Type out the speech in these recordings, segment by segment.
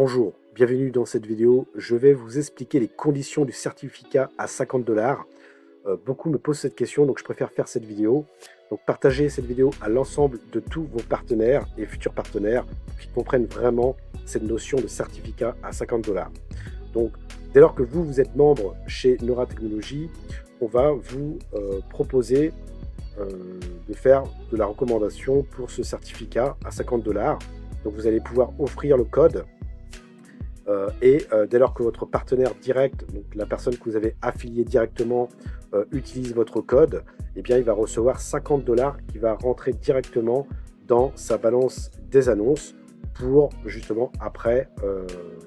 Bonjour, bienvenue dans cette vidéo. Je vais vous expliquer les conditions du certificat à 50 $. Beaucoup me posent cette question, donc je préfère faire cette vidéo. Donc partagez cette vidéo à l'ensemble de tous vos partenaires et futurs partenaires pour qu'ils comprennent vraiment cette notion de certificat à 50 $. Donc dès lors que vous êtes membre chez Nora Technologies, on va vous proposer de faire de la recommandation pour ce certificat à 50 $. Donc vous allez pouvoir offrir le code dès lors que votre partenaire direct, donc la personne que vous avez affiliée directement, utilise votre code, eh bien, il va recevoir 50 $ qui va rentrer directement dans sa balance des annonces pour justement après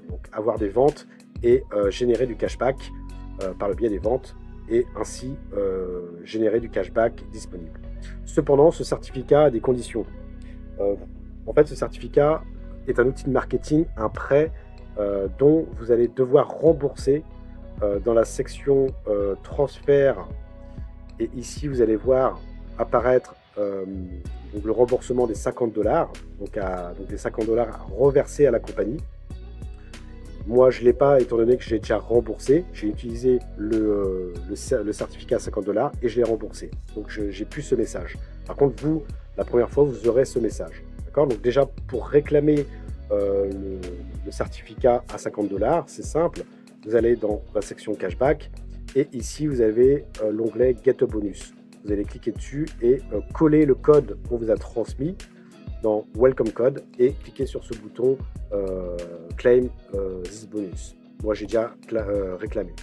donc avoir des ventes et générer du cashback par le biais des ventes et ainsi générer du cashback disponible. Cependant, ce certificat a des conditions. En fait, ce certificat est un outil de marketing, un prêt dont vous allez devoir rembourser dans la section transfert. Et ici, vous allez voir apparaître donc le remboursement des 50 $, donc des 50 $ à reverser à la compagnie. Moi, je ne l'ai pas, étant donné que j'ai déjà remboursé. J'ai utilisé le certificat à 50 $ et je l'ai remboursé. Donc, j'ai plus ce message. Par contre, vous, la première fois, vous aurez ce message. D'accord ? Donc, déjà, pour réclamer le certificat à 50 $, c'est simple. Vous allez dans la section cashback et ici, vous avez l'onglet Get a Bonus. Vous allez cliquer dessus et coller le code qu'on vous a transmis dans Welcome Code et cliquer sur ce bouton Claim this bonus. Moi, j'ai déjà réclamé.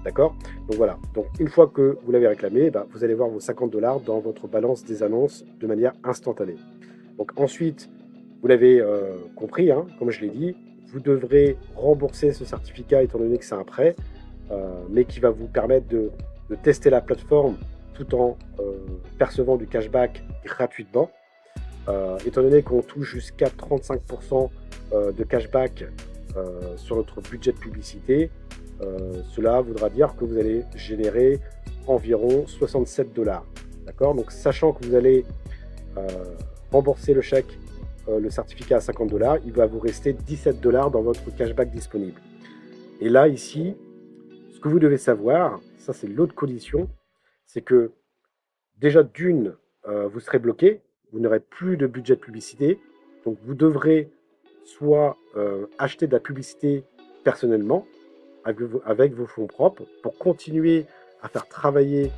D'accord? Donc voilà. Donc une fois que vous l'avez réclamé, vous allez voir vos 50 $ dans votre balance des annonces de manière instantanée. Donc ensuite, vous l'avez compris, hein, comme je l'ai dit, vous devrez rembourser ce certificat étant donné que c'est un prêt, mais qui va vous permettre de tester la plateforme tout en percevant du cashback gratuitement. Étant donné qu'on touche jusqu'à 35% de cashback sur notre budget de publicité, cela voudra dire que vous allez générer environ 67 $. D'accord? Donc sachant que vous allez rembourser le chèque, le certificat à 50 $, il va vous rester 17 $ dans votre cashback disponible. Et là, ici, ce que vous devez savoir, ça c'est l'autre condition, c'est que déjà d'une, vous serez bloqué, vous n'aurez plus de budget de publicité, donc vous devrez soit acheter de la publicité personnellement avec vos fonds propres pour continuer à faire travailler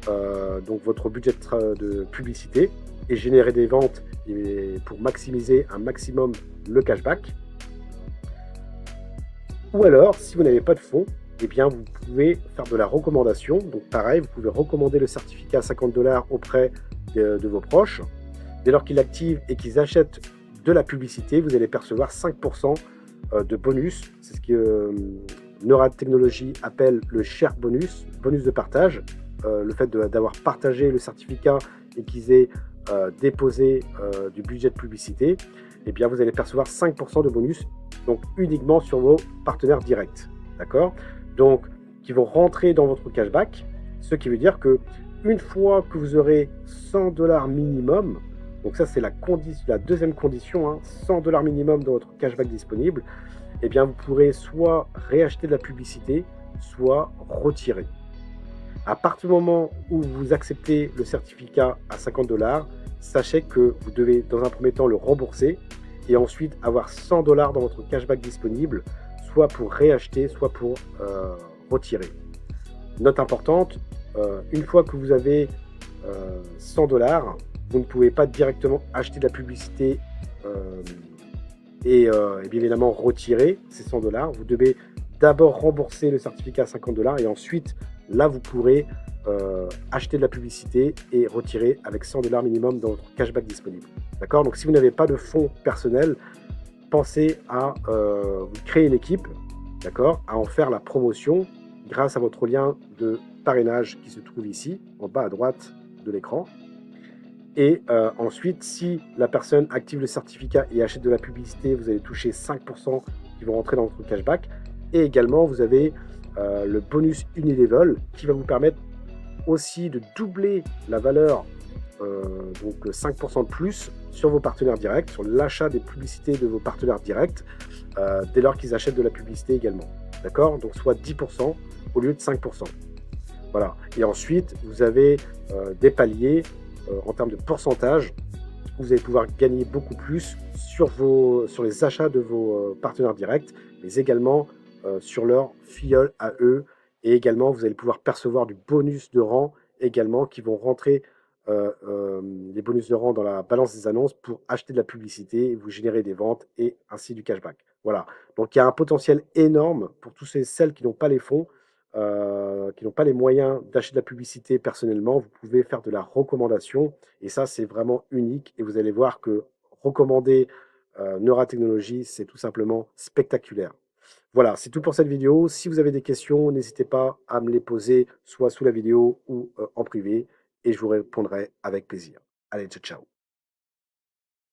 donc votre budget de publicité et générer des ventes et pour maximiser un maximum le cashback. Ou alors, si vous n'avez pas de fonds, eh bien, vous pouvez faire de la recommandation. Donc pareil, vous pouvez recommander le certificat à 50 $ auprès de vos proches. Dès lors qu'ils l'activent et qu'ils achètent de la publicité, vous allez percevoir 5% de bonus. C'est ce que Nora Technologies appelle le share bonus, bonus de partage. Le fait d'avoir partagé le certificat et qu'ils aient déposé du budget de publicité, eh bien vous allez percevoir 5% de bonus, donc uniquement sur vos partenaires directs. D'accord? Donc, qui vont rentrer dans votre cashback, ce qui veut dire que une fois que vous aurez 100 $ minimum, donc ça c'est la deuxième condition, hein, 100 $ minimum dans votre cashback disponible, eh bien vous pourrez soit réacheter de la publicité, soit retirer. À partir du moment où vous acceptez le certificat à 50 $, sachez que vous devez dans un premier temps le rembourser et ensuite avoir 100 $ dans votre cashback disponible, soit pour réacheter, soit pour retirer. Note importante, une fois que vous avez 100 $, vous ne pouvez pas directement acheter de la publicité et bien évidemment retirer ces 100 $. Vous devez d'abord rembourser le certificat à 50 $ et ensuite, là, vous pourrez acheter de la publicité et retirer avec 100 $ minimum dans votre cashback disponible. D'accord? Donc, si vous n'avez pas de fonds personnels, pensez à vous créer une équipe, d'accord, à en faire la promotion grâce à votre lien de parrainage qui se trouve ici, en bas à droite de l'écran. Et ensuite, si la personne active le certificat et achète de la publicité, vous allez toucher 5% qui vont rentrer dans votre cashback. Et également, vous avez le bonus Unilevel qui va vous permettre aussi de doubler la valeur donc 5% de plus sur vos partenaires directs, sur l'achat des publicités de vos partenaires directs, dès lors qu'ils achètent de la publicité également. D'accord? Donc soit 10% au lieu de 5%. Voilà. Et ensuite, vous avez des paliers en termes de pourcentage. Vous allez pouvoir gagner beaucoup plus sur les achats de vos partenaires directs, mais également sur leur filleul à eux. Et également, vous allez pouvoir percevoir du bonus de rang également qui vont rentrer les bonus de rang dans la balance des annonces pour acheter de la publicité, vous générer des ventes et ainsi du cashback. Voilà. Donc il y a un potentiel énorme pour tous ces celles qui n'ont pas les fonds, qui n'ont pas les moyens d'acheter de la publicité personnellement. Vous pouvez faire de la recommandation et ça, c'est vraiment unique. Et vous allez voir que recommander Neura Technologies, c'est tout simplement spectaculaire. Voilà, c'est tout pour cette vidéo. Si vous avez des questions, n'hésitez pas à me les poser, soit sous la vidéo ou en privé, et je vous répondrai avec plaisir. Allez, ciao, ciao.